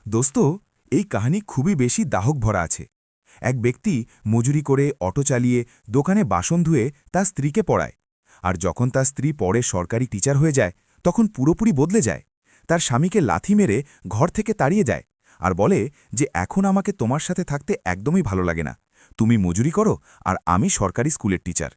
দোস্ত, এই কাহিনী খুবই বেশি দাহক ভরা আছে। এক ব্যক্তি মজুরি করে অটো চালিয়ে দোকানে বাসন ধুয়ে তার স্ত্রীকে পড়ায়। আর যখন তার স্ত্রী পরে সরকারি টিচার হয়ে যায় তখন পুরোপুরি বদলে যায়। তার স্বামীকে লাথি মেরে ঘর থেকে তাড়িয়ে যায় আর বলে যে এখন আমাকে তোমার সাথে থাকতে একদমই ভালো লাগে না। তুমি মজুরি করো আর আমি সরকারি স্কুলের টিচার।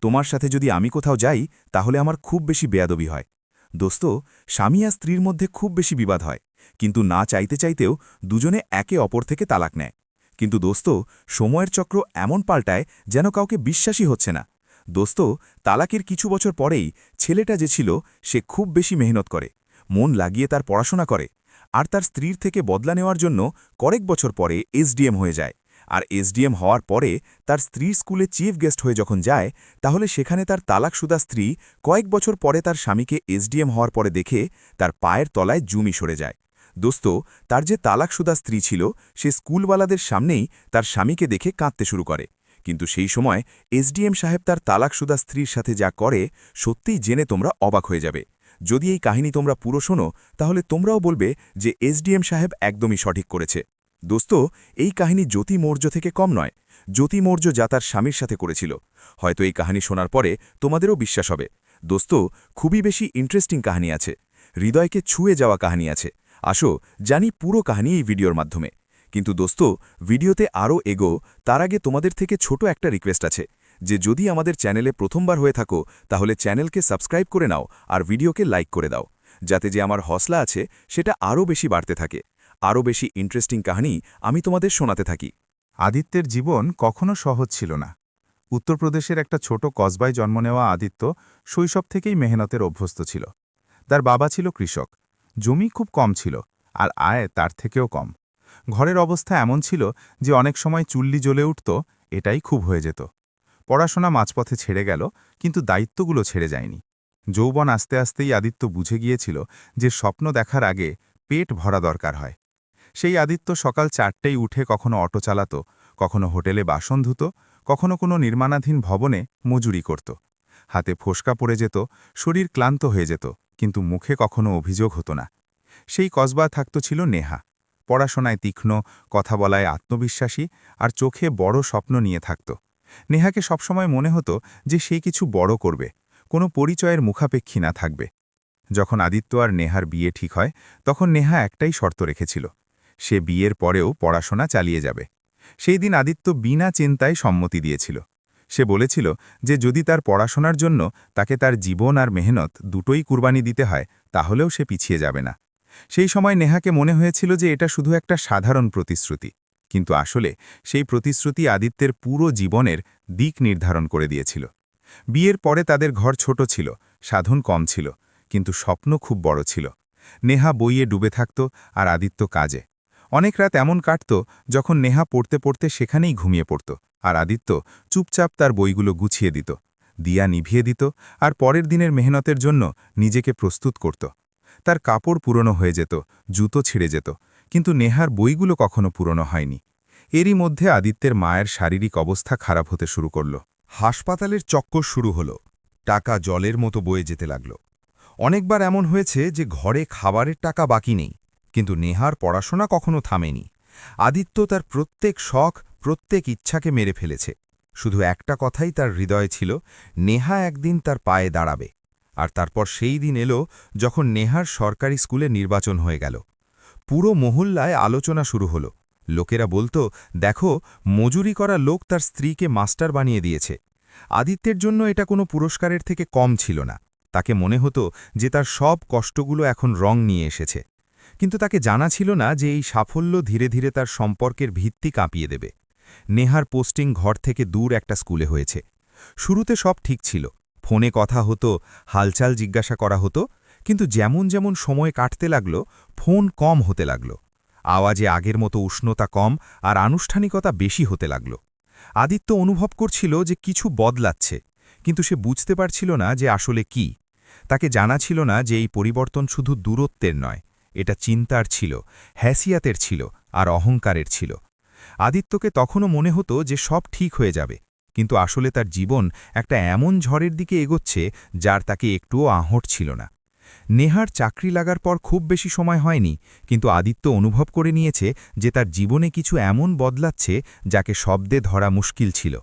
তোমার সাথে যদি আমি কোথাও যাই তাহলে আমার খুব বেশি বেয়াদবি হয়। দোস্ত, স্বামী আর স্ত্রীর মধ্যে খুব বেশি বিবাদ হয়, কিন্তু না চাইতে চাইতেও দুজনে একে অপর থেকে তালাক নেয়। কিন্তু দোস্ত, সময়ের চক্র এমন পাল্টায় যেন কাউকে বিশ্বাসই হচ্ছে না। দোস্ত, তালাকের কিছু বছর পরেই ছেলেটা যে ছিল সে খুব বেশি মেহনত করে, মন লাগিয়ে তার পড়াশোনা করে, আর তার স্ত্রীর থেকে বদলা নেওয়ার জন্য কয়েক বছর পরে এসডিএম হয়ে যায়। আর এসডিএম হওয়ার পরে তার স্ত্রীর স্কুলে চিফ গেস্ট হয়ে যখন যায়, তাহলে সেখানে তার তালাকশুদা স্ত্রী কয়েক বছর পরে তার স্বামীকে এসডিএম হওয়ার পরে দেখে তার পায়ের তলায় জুমি সরে যায়। দোস্ত, তার যে তালাকশুদা স্ত্রী ছিল সে স্কুলওয়ালাদের সামনেই তার স্বামীকে দেখে কাঁদতে শুরু করে। কিন্তু সেই সময় এসডিএম সাহেব তার তালাকশুদা স্ত্রীর সাথে যা করে সত্যিই জেনে তোমরা অবাক হয়ে যাবে। যদি এই কাহিনী তোমরা পুরো শোনো তাহলে তোমরাও বলবে যে এসডিএম সাহেব একদমই সঠিক করেছে। দোস্ত, এই কাহিনী জ্যোতি মৌর্য থেকে কম নয়। জ্যোতি মৌর্য যা তার স্বামীর সাথে করেছিল, হয়তো এই কাহিনী শোনার পরে তোমাদেরও বিশ্বাস হবে। দোস্ত, খুবই বেশি ইন্টারেস্টিং কাহিনী আছে, হৃদয়কে ছুঁয়ে যাওয়া কাহিনী আছে। আসো জানি পুরো কাহিনী এই ভিডিওর মাধ্যমে। কিন্তু দোস্ত, ভিডিওতে আরও এগো তার আগে তোমাদের থেকে ছোট একটা রিকোয়েস্ট আছে, যে যদি আমাদের চ্যানেলে প্রথমবার হয়ে থাকো তাহলে চ্যানেলকে সাবস্ক্রাইব করে নাও আর ভিডিওকে লাইক করে দাও, যাতে যে আমার হসলা আছে সেটা আরও বেশি বাড়তে থাকে। আরও বেশি ইন্টারেস্টিং কাহিনী আমি তোমাদের শোনাতে থাকি। আদিত্যের জীবন কখনো সহজ ছিল না। উত্তরপ্রদেশের একটা ছোট কসবায় জন্ম নেওয়া আদিত্য শৈশব থেকেই মেহনতের অভ্যস্ত ছিল। তার বাবা ছিল কৃষক, জমি খুব কম ছিল, আর আয় তার থেকেও কম। ঘরের অবস্থা এমন ছিল যে অনেক সময় চুল্লি জ্বলে উঠত, এটাই খুব হয়ে যেত। পড়াশোনা মাঝপথে ছেড়ে গেল, কিন্তু দায়িত্বগুলো ছেড়ে যায়নি। যৌবন আস্তে আস্তেই আদিত্য বুঝে গিয়েছিল যে স্বপ্ন দেখার আগে পেট ভরা দরকার হয়। সেই আদিত্য সকাল 4টেই উঠে কখনো অটো চালাত, কখনো হোটেলে বাসন ধুত, কখনো কোনো নির্মাণাধীন ভবনে মজুরি করত। হাতে ফোসকা পড়ে যেত, শরীর ক্লান্ত হয়ে যেত, কিন্তু মুখে কখনো অভিযোগ হতো না। সেই কসবা থাকত ছিল নেহা, পড়াশোনায় তীক্ষ্ণ, কথা বলায় আত্মবিশ্বাসী, আর চোখে বড় স্বপ্ন নিয়ে থাকত। নেহাকে সবসময় মনে হতো যে সে কিছু বড় করবে, কোনো পরিচয়ের মুখাপেক্ষী না থাকবে। যখন আদিত্য আর নেহার বিয়ে ঠিক হয় তখন নেহা একটাই শর্ত রেখেছিল, সে বিয়ের পরেও পড়াশোনা চালিয়ে যাবে। সেই দিন আদিত্য বিনা চিন্তায় সম্মতি দিয়েছিল। সে বলেছিল যে যদি তার পড়াশোনার জন্য তাকে তার জীবন আর মেহনত দুটোই কুরবানি দিতে হয় তাহলেও সে পিছিয়ে যাবে না। সেই সময় নেহাকে মনে হয়েছিল যে এটা শুধু একটা সাধারণ প্রতিশ্রুতি, কিন্তু আসলে সেই প্রতিশ্রুতি আদিত্যের পুরো জীবনের দিক নির্ধারণ করে দিয়েছিল। বিয়ের পরে তাদের ঘর ছোট ছিল, সাধন কম ছিল, কিন্তু স্বপ্ন খুব বড় ছিল। নেহা বইয়ে ডুবে থাকত আর আদিত্য কাজে। অনেক রাত এমন কাটত যখন নেহা পড়তে পড়তে সেখানেই ঘুমিয়ে পড়ত, আর আদিত্য চুপচাপ তার বইগুলো গুছিয়ে দিত, দিয়া নিভিয়ে দিত, আর পরের দিনের মেহনতের জন্য নিজেকে প্রস্তুত করত। তার কাপড় পুরনো হয়ে যেত, জুতো ছিঁড়ে যেত, কিন্তু নেহার বইগুলো কখনো পুরনো হয়নি। এরই মধ্যে আদিত্যের মায়ের শারীরিক অবস্থা খারাপ হতে শুরু করল। হাসপাতালের চক্কর শুরু হলো, টাকা জলের মতো বয়ে যেতে লাগল। অনেকবার এমন হয়েছে যে ঘরে খাবারের টাকা বাকি নেই, কিন্তু নেহার পড়াশোনা কখনো থামেনি। আদিত্য তার প্রত্যেক শখ, প্রত্যেক ইচ্ছাকে মেরে ফেলেছে। শুধু একটা কথাই তার হৃদয়ে ছিল, নেহা একদিন তার পায়ে দাঁড়াবে। আর তারপর সেই দিন এলো যখন নেহার সরকারি স্কুলে নির্বাচন হয়ে গেল। পুরো মহল্লায় আলোচনা শুরু হলো। লোকেরা বলতো, দেখো, মজুরি করা লোক তার স্ত্রীকে মাস্টার বানিয়ে দিয়েছে। আদিত্যের জন্য এটা কোনো পুরস্কারের থেকে কম ছিল না। তাকে মনে হতো যে তার সব কষ্টগুলো এখন রং নিয়ে এসেছে। কিন্তু তাকে জানা ছিল না যে এই সাফল্য ধীরে ধীরে তার সম্পর্কের ভিত্তি কাঁপিয়ে দেবে। নেহার পোস্টিং ঘর থেকে দূর একটা স্কুলে হয়েছে। শুরুতে সব ঠিক ছিল, ফোনে কথা হতো, হালচাল জিজ্ঞাসা করা হতো, কিন্তু যেমন যেমন সময় কাটতে লাগল ফোন কম হতে লাগল। আওয়াজে আগের মতো উষ্ণতা কম আর আনুষ্ঠানিকতা বেশি হতে লাগল। আদিত্য অনুভব করছিল যে কিছু বদলাচ্ছে, কিন্তু সে বুঝতে পারছিল না যে আসলে কি। তাকে জানা ছিল না যে এই পরিবর্তন শুধু দূরত্বের নয়, এটা চিন্তার ছিল, হ্যাসিয়াতের ছিল, আর অহংকারের ছিল। আদিত্যকে তখনও মনে হতো যে সব ঠিক হয়ে যাবে, কিন্তু আসলে তার জীবন একটা এমন ঝড়ের দিকে এগোচ্ছে যার তাকে একটুও আহট ছিল না। নেহার চাকরি লাগার পর খুব বেশি সময় হয়নি, কিন্তু আদিত্য অনুভব করে নিয়েছে যে তার জীবনে কিছু এমন বদলাচ্ছে যাকে শব্দে ধরা মুশকিল ছিল।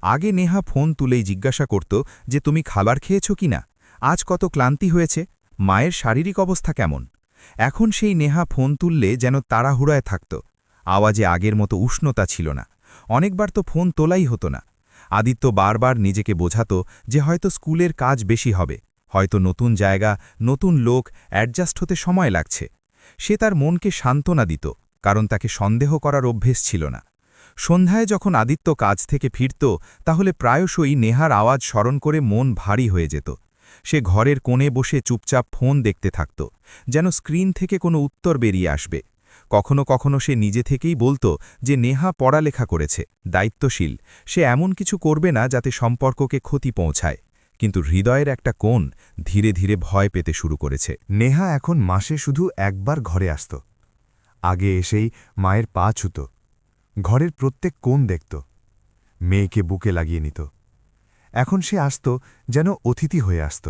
আগে নেহা ফোন তুলেই জিজ্ঞাসা করত যে তুমি খাবার খেয়েছ কিনা, আজ কত ক্লান্তি হয়েছে, মায়ের শারীরিক অবস্থা কেমন। এখন সেই নেহা ফোন তুললে যেন তাড়াহুড়ায় থাকত, আওয়াজে আগের মতো উষ্ণতা ছিল না। অনেকবার তো ফোন তোলাই হতো না। আদিত্য বারবার নিজেকে বোঝাত যে হয়তো স্কুলের কাজ বেশি হবে, হয়তো নতুন জায়গা, নতুন লোক, অ্যাডজাস্ট হতে সময় লাগছে। সে তার মনকে সান্ত্বনা দিত, কারণ তাকে সন্দেহ করার অভ্যেস ছিল না। সন্ধ্যায় যখন আদিত্য কাজ থেকে ফিরত, তাহলে প্রায়শই নেহার আওয়াজ স্মরণ করে মন ভারী হয়ে যেত। সে ঘরের কোণে বসে চুপচাপ ফোন দেখতে থাকত, যেন স্ক্রিন থেকে কোনো উত্তর বেরিয়ে আসবে। কখনো কখনো সে নিজে থেকেই বলত যে নেহা পড়ালেখা করেছে, দায়িত্বশীল, সে এমন কিছু করবে না যাতে সম্পর্ককে ক্ষতি পৌঁছায়। কিন্তু হৃদয়ের একটা কোণ ধীরে ধীরে ভয় পেতে শুরু করেছে। নেহা এখন মাসে শুধু একবার ঘরে আসত। আগে এসেই মায়ের পা ছুত, ঘরের প্রত্যেক কোণ দেখত, মেয়েকে বুকে লাগিয়ে নিত। এখন সে আসত যেন অতিথি হয়ে আসত,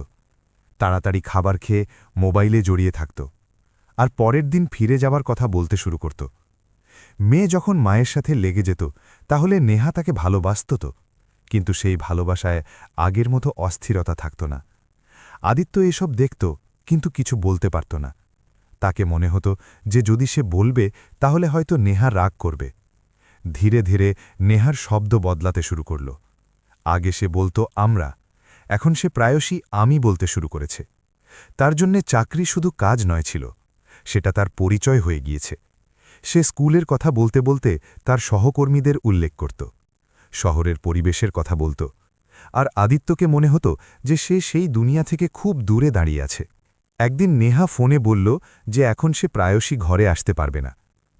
তাড়াতাড়ি খাবার খেয়ে মোবাইলে জড়িয়ে থাকত, আর পরের দিন ফিরে যাবার কথা বলতে শুরু করত। মেয়ে যখন মায়ের সাথে লেগে যেত, তাহলে নেহা তাকে ভালোবাসত তো, কিন্তু সেই ভালোবাসায় আগের মতো অস্থিরতা থাকত না। আদিত্য এসব দেখত, কিন্তু কিছু বলতে পারত না। তাকে মনে হতো যে যদি সে বলবে তাহলে হয়তো নেহা রাগ করবে। ধীরে ধীরে নেহার শব্দ বদলাতে শুরু করল। আগে সে বলতো আমরা, এখন সে প্রায়শই আমি বলতে শুরু করেছে। তার জন্যে চাকরি শুধু কাজ নয় ছিল, সেটা তার পরিচয় হয়ে গিয়েছে। সে স্কুলের কথা বলতে বলতে তার সহকর্মীদের উল্লেখ করত, শহরের পরিবেশের কথা বলত, আর আদিত্যকে মনে হতো যে সে সেই দুনিয়া থেকে খুব দূরে দাঁড়িয়ে আছে। একদিন নেহা ফোনে বলল যে এখন সে প্রায়শই ঘরে আসতে পারবে না,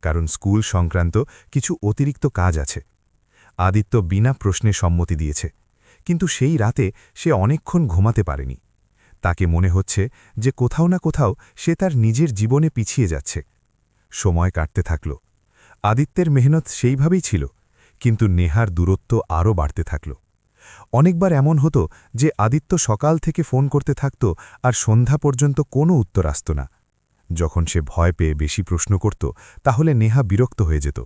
কারণ স্কুল সংক্রান্ত কিছু অতিরিক্ত কাজ আছে। আদিত্য বিনা প্রশ্নে সম্মতি দিয়েছে, কিন্তু সেই রাতে সে অনেকক্ষণ ঘুমাতে পারেনি। তাকে মনে হচ্ছে যে কোথাও না কোথাও সে তার নিজের জীবনে পিছিয়ে যাচ্ছে। সময় কাটতে থাকল। আদিত্যের মেহনত সেইভাবেই ছিল, কিন্তু নেহার দূরত্ব আরও বাড়তে থাকল। অনেকবার এমন হতো যে আদিত্য সকাল থেকে ফোন করতে থাকত আর সন্ধ্যা পর্যন্ত কোনো উত্তর আসত না। যখন সে ভয় পেয়ে বেশি প্রশ্ন করত, তাহলে নেহা বিরক্ত হয়ে যেত,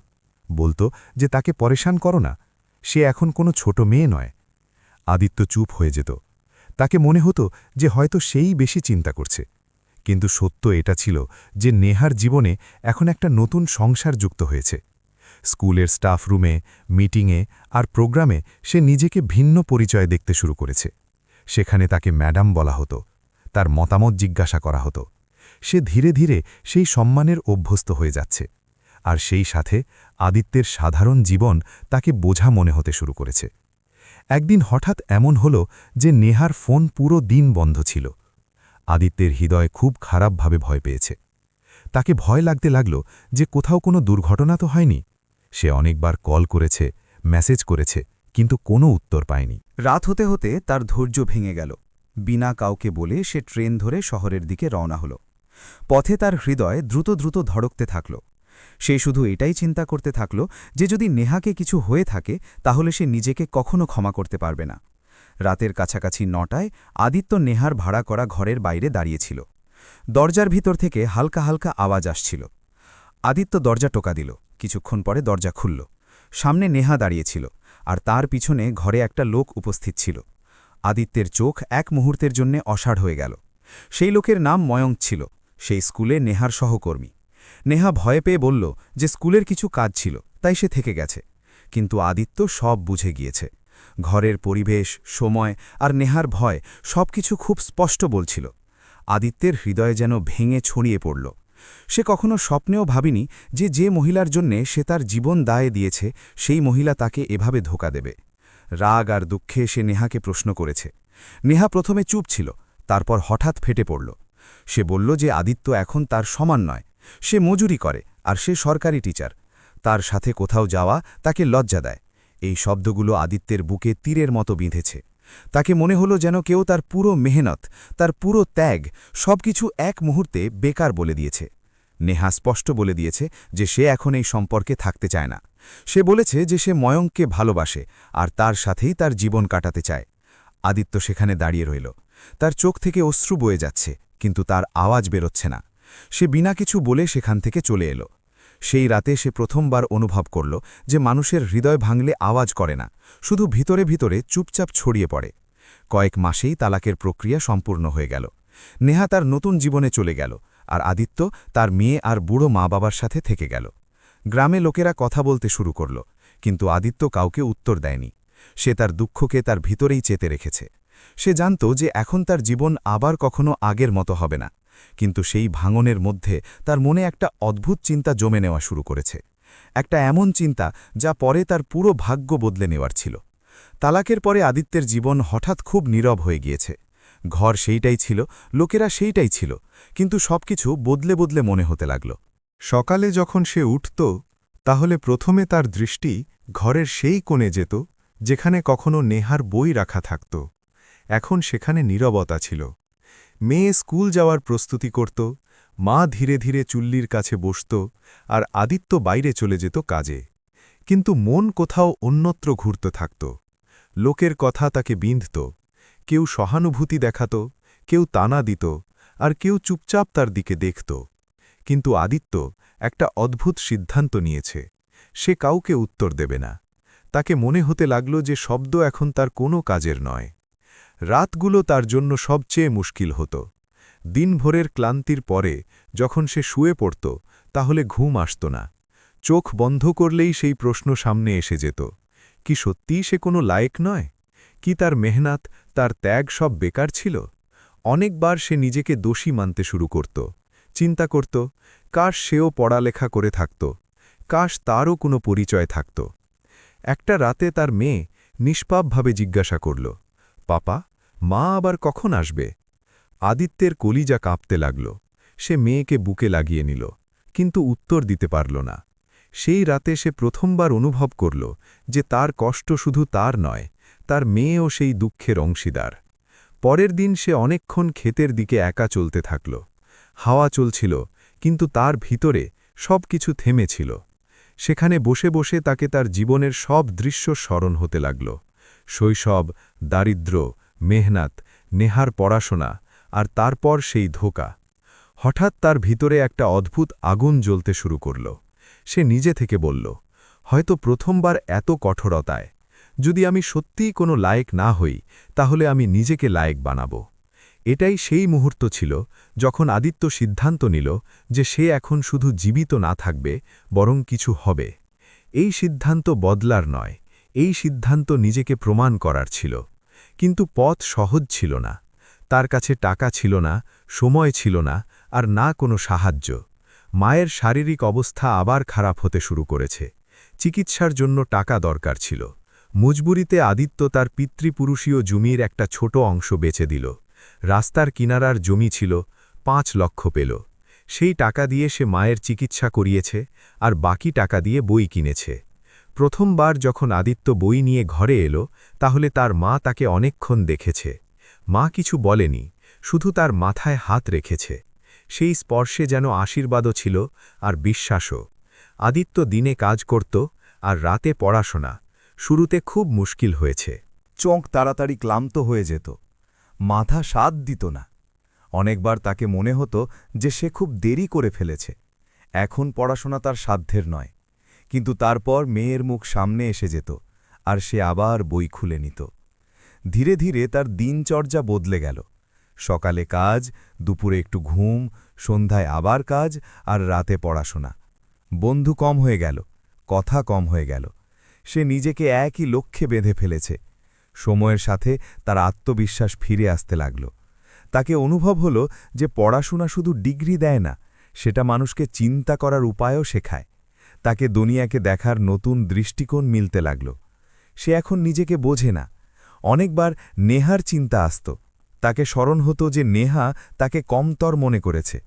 বলতো যে তাকে পরেশান করো না, সে এখন কোনো ছোট মেয়ে নয়। আদিত্য চুপ হয়ে যেত। তাকে মনে হতো যে হয়তো সেই বেশি চিন্তা করছে, কিন্তু সত্য এটা ছিল যে নেহার জীবনে এখন একটা নতুন সংসার যুক্ত হয়েছে। স্কুলের স্টাফ রুমে, মিটিংয়ে আর প্রোগ্রামে সে নিজেকে ভিন্ন পরিচয়ে দেখতে শুরু করেছে। সেখানে তাকে ম্যাডাম বলা হতো, তার মতামত জিজ্ঞাসা করা হতো। সে ধীরে ধীরে সেই সম্মানের অভ্যস্ত হয়ে যাচ্ছে, আর সেই সাথে আদিত্যের সাধারণ জীবন তাকে বোঝা মনে হতে শুরু করেছে। একদিন হঠাৎ এমন হল যে নেহার ফোন পুরো দিন বন্ধ ছিল। আদিত্যের হৃদয় খুব খারাপভাবে ভয় পেয়েছে। তাকে ভয় লাগতে লাগল যে কোথাও কোনো দুর্ঘটনা তো হয়নি। সে অনেকবার কল করেছে, মেসেজ করেছে, কিন্তু কোনো উত্তর পায়নি। রাত হতে হতে তার ধৈর্য ভেঙে গেল। বিনা কাউকে বলে সে ট্রেন ধরে শহরের দিকে রওনা হল। পথে তার হৃদয় দ্রুত দ্রুত ধড়কতে থাকল। সে শুধু এটাই চিন্তা করতে থাকল যে যদি নেহাকে কিছু হয়ে থাকে তাহলে সে নিজেকে কখনো ক্ষমা করতে পারবে না। রাতের কাছাকাছি ৯টায় আদিত্য নেহার ভাড়া করা ঘরের বাইরে দাঁড়িয়েছিল। দরজার ভিতর থেকে হালকা হালকা আওয়াজ আসছিল। আদিত্য দরজা টোকা দিল। কিছুক্ষণ পরে দরজা খুলল। সামনে নেহা দাঁড়িয়েছিল, আর তার পিছনে ঘরে একটা লোক উপস্থিত ছিল। আদিত্যের চোখ এক মুহূর্তের জন্যে অসাড় হয়ে গেল। সেই লোকের নাম ময়ঙ্ক ছিল, সেই স্কুলে নেহার সহকর্মী। নেহা ভয় পেয়ে বলল যে স্কুলের কিছু কাজ ছিল, তাই সে থেকে গেছে। কিন্তু আদিত্য সব বুঝে গিয়েছে। ঘরের পরিবেশ, সময় আর নেহার ভয় সবকিছু খুব স্পষ্ট বলছিল। আদিত্যের হৃদয়ে যেন ভেঙে ছড়িয়ে পড়ল। সে কখনো স্বপ্নেও ভাবেনি যে যে মহিলার জন্যে সে তার জীবন দায়ে দিয়েছে সেই মহিলা তাকে এভাবে ধোঁকা দেবে। রাগ আর দুঃখে সে নেহাকে প্রশ্ন করেছে। নেহা প্রথমে চুপ ছিল, তারপর হঠাৎ ফেটে পড়ল। সে বলল যে আদিত্য এখন তার সমান নয়। সে মজুরি করে, আর সে সরকারি টিচার। তার সাথে কোথাও যাওয়া তাকে লজ্জা দেয়। এই শব্দগুলো আদিত্যের বুকে তীরের মতো বিঁধেছে। তাকে মনে হলো যেন কেউ তার পুরো মেহনত, তার পুরো ত্যাগ, সবকিছু এক মুহূর্তে বেকার বলে দিয়েছে। নেহা স্পষ্ট বলে দিয়েছে যে সে এখন এই সম্পর্কে থাকতে চায় না। সে বলেছে যে সে ময়ঙ্ককে ভালোবাসে আর তার সাথেই তার জীবন কাটাতে চায়। আদিত্য সেখানে দাঁড়িয়ে রইল। তার চোখ থেকে অশ্রু বয়ে যাচ্ছে, কিন্তু তার আওয়াজ বেরোচ্ছে না। সে বিনা কিছু বলে সেখান থেকে চলে এলো। সেই রাতে সে প্রথমবার অনুভব করল যে মানুষের হৃদয় ভাঙলে আওয়াজ করে না, শুধু ভিতরে ভিতরে চুপচাপ ছড়িয়ে পড়ে। কয়েক মাসেই তালাকের প্রক্রিয়া সম্পূর্ণ হয়ে গেল। নেহা তার নতুন জীবনে চলে গেল, আর আদিত্য তার মেয়ে আর বুড়ো মা বাবার সাথে থেকে গেল। গ্রামে লোকেরা কথা বলতে শুরু করল, কিন্তু আদিত্য কাউকে উত্তর দেয়নি। সে তার দুঃখকে তার ভিতরেই চেতে রেখেছে। সে জানত যে এখন তার জীবন আবার কখনো আগের মতো হবে না, কিন্তু সেই ভাঙনের মধ্যে তার মনে একটা অদ্ভুত চিন্তা জমে নেওয়া শুরু করেছে। একটা এমন চিন্তা যা পরে তার পুরো ভাগ্য বদলে নেওয়ার ছিল। তালাকের পরে আদিত্যের জীবন হঠাৎ খুব নীরব হয়ে গিয়েছে। ঘর সেইটাই ছিল, লোকেরা সেইটাই ছিল, কিন্তু সবকিছু বদলে বদলে মনে হতে লাগল। সকালে যখন সে উঠত, তাহলে প্রথমে তার দৃষ্টি ঘরের সেই কোণে যেত যেখানে কখনো নেহার বই রাখা থাকত। এখন সেখানে নীরবতা ছিল। মেয়ে স্কুল যাওয়ার প্রস্তুতি করত, মা ধীরে ধীরে চুল্লির কাছে বসত, আর আদিত্য বাইরে চলে যেত কাজে। কিন্তু মন কোথাও অন্যত্র ঘুরতে থাকত। লোকের কথা তাকে বিঁধত। কেউ সহানুভূতি দেখাত, কেউ তানা দিত, আর কেউ চুপচাপ তার দিকে দেখত। কিন্তু আদিত্য একটা অদ্ভুত সিদ্ধান্ত নিয়েছে। সে কাউকে উত্তর দেবে না। তাকে মনে হতে লাগল যে শব্দ এখন তার কোনো কাজের নয়। রাতগুলো তার জন্য সবচেয়ে মুশকিল হতো। দিনভরের ক্লান্তির পরে যখন সে শুয়ে পড়ত, তাহলে ঘুম আসত না। চোখ বন্ধ করলেই সেই প্রশ্ন সামনে এসে যেত, কি সত্যিই সে কোনো লায়েক নয়? কি তার মেহনত, তার ত্যাগ সব বেকার ছিল? অনেকবার সে নিজেকে দোষী মানতে শুরু করত। চিন্তা করত, কাশ সেও পড়ালেখা করে থাকত, কাশ তারও কোনো পরিচয় থাকত। একটা রাতে তার মেয়ে নিষ্পাপভাবে জিজ্ঞাসা করল, পাপা, মা আবার কখন আসবে? আদিত্যের কলিজা কাঁপতে লাগল। সে মেয়েকে বুকে লাগিয়ে নিল, কিন্তু উত্তর দিতে পারল না। সেই রাতে সে প্রথমবার অনুভব করল যে তার কষ্ট শুধু তার নয়, তার মেয়েও সেই দুঃখের অংশীদার। পরের দিন সে অনেকক্ষণ ক্ষেতের দিকে একা চলতে থাকল। হাওয়া চলছিল, কিন্তু তার ভিতরে সব কিছু থেমেছিল। সেখানে বসে বসে তাকে তার জীবনের সব দৃশ্য স্মরণ হতে লাগল। শৈশব, দারিদ্র্য, মেহনত, নেহার পড়াশোনা, আর তারপর সেই ধোঁকা। হঠাৎ তার ভিতরে একটা অদ্ভুত আগুন জ্বলতে শুরু করল। সে নিজে থেকে বলল, হয়তো প্রথমবার এত কঠোরতায়। যদি আমি সত্যিই কোনো লায়েক না হই, তাহলে আমি নিজেকে লায়েক বানাব। এটাই সেই মুহূর্ত ছিল যখন আদিত্য সিদ্ধান্ত নিল যে সে এখন শুধু জীবিত না থাকবে, বরং কিছু হবে। এই সিদ্ধান্ত বদলার নয়, এই সিদ্ধান্ত নিজেকে প্রমাণ করার ছিল। কিন্তু পথ সহজ ছিল না। তার কাছে টাকা ছিল না, সময় ছিল না, আর না কোনো সাহায্য। মায়ের শারীরিক অবস্থা আবার খারাপ হতে শুরু করেছে। চিকিৎসার জন্য টাকা দরকার ছিল। মজবুরিতে আদিত্য তার পিতৃপুরুষীয় জমির একটা ছোট অংশ বেচে দিল। রাস্তার কিনারার জমি ছিল, 5 লক্ষ পেল। সেই টাকা দিয়ে সে মায়ের চিকিৎসা করিয়েছে, আর বাকি টাকা দিয়ে বই কিনেছে। প্রথমবার যখন আদিত্য বই নিয়ে ঘরে এলো, তাহলে তার মা তাকে অনেকক্ষণ দেখেছে। মা কিছু বলেনি, শুধু তার মাথায় হাত রেখেছে। সেই স্পর্শে যেন আশীর্বাদও ছিল, আর বিশ্বাসও। আদিত্য দিনে কাজ করত, আর রাতে পড়াশোনা। শুরুতে খুব মুশকিল হয়েছে। চোখ তাড়াতাড়ি ক্লান্ত হয়ে যেত, মাথা স্বাদ দিত না। অনেকবার তাকে মনে হতো যে সে খুব দেরি করে ফেলেছে। এখন পড়াশোনা তার সাধ্যের নয়। কিন্তু তারপর মেয়ের মুখ সামনে এসে যেত, আর সে আবার বই খুলে নিত। ধীরে ধীরে তার দিনচর্যা বদলে গেল। সকালে কাজ, দুপুরে একটু ঘুম, সন্ধ্যায় আবার কাজ, আর রাতে পড়াশোনা। বন্ধু কম হয়ে গেল, কথা কম হয়ে গেল। সে নিজেকে একই লক্ষ্যে বেঁধে ফেলেছে। সময়ের সাথে তার আত্মবিশ্বাস ফিরে আসতে লাগল। তাকে অনুভব হল যে পড়াশোনা শুধু ডিগ্রি দেয় না, সেটা মানুষকে চিন্তা করার উপায়ও শেখায়। তাকে দুনিয়াকে দেখার নতুন দৃষ্টিকোণ মিলতে লাগল। সে এখন নিজেকে বোঝে না। অনেকবার নেহার চিন্তা আসত। তাকে স্মরণ হতো যে নেহা তাকে কমতর মনে করেছে।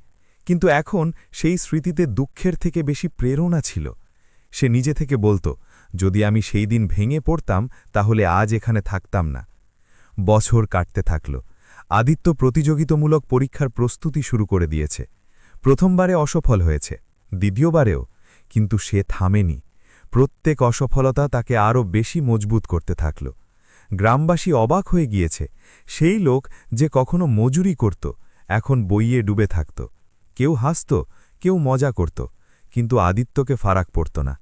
কিন্তু এখন সেই স্মৃতিতে দুঃখের থেকে বেশি প্রেরণা ছিল। সে নিজে থেকে বলতো, যদি আমি সেই দিন ভেঙে পড়তাম, তাহলে আজ এখানে থাকতাম না। বছর কাটতে থাকল। আদিত্য প্রতিযোগিতামূলক পরীক্ষার প্রস্তুতি শুরু করে দিয়েছে। প্রথমবারে অসফল হয়েছে, দ্বিতীয়বারেও। কিন্তু সে থামেনি। প্রত্যেক অসফলতা তাকে আরও বেশি মজবুত করতে থাকল। গ্রামবাসী অবাক হয়ে গিয়েছে। সেই লোক যে কখনো মজুরি করত, এখন বইয়ে ডুবে থাকত। কেউ হাসত, কেউ মজা করত, কিন্তু আদিত্যকে ফারাক পড়ত না।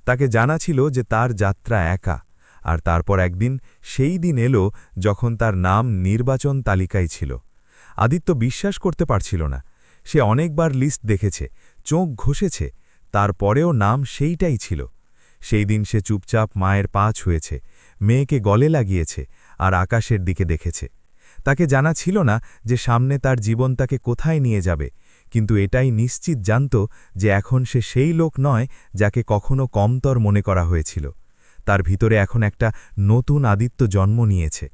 তাকে জানা ছিল যে তার যাত্রা একা। আর তারপর একদিন সেই দিন এলো যখন তার নাম নির্বাচন তালিকায় ছিল। আদিত্য বিশ্বাস করতে পারছিল না। সে অনেকবার লিস্ট দেখেছে, চোখ ঘষেছে, তারপরেও নাম সেইটাই ছিল। সেই দিন সে চুপচাপ মায়ের পা ছুঁয়েছে, মেয়েকে গলে লাগিয়েছে আর আকাশের দিকে দেখেছে। তাকে জানা ছিল না যে সামনে তার জীবন তাকে কোথায় নিয়ে যাবে, কিন্তু এটাই নিশ্চিত জানত যে এখন সে সেই লোক নয় যাকে কখনো কমতর মনে করা হয়েছিল। তার ভিতরে এখন একটা নতুন আদিত্য জন্ম নিয়েছে।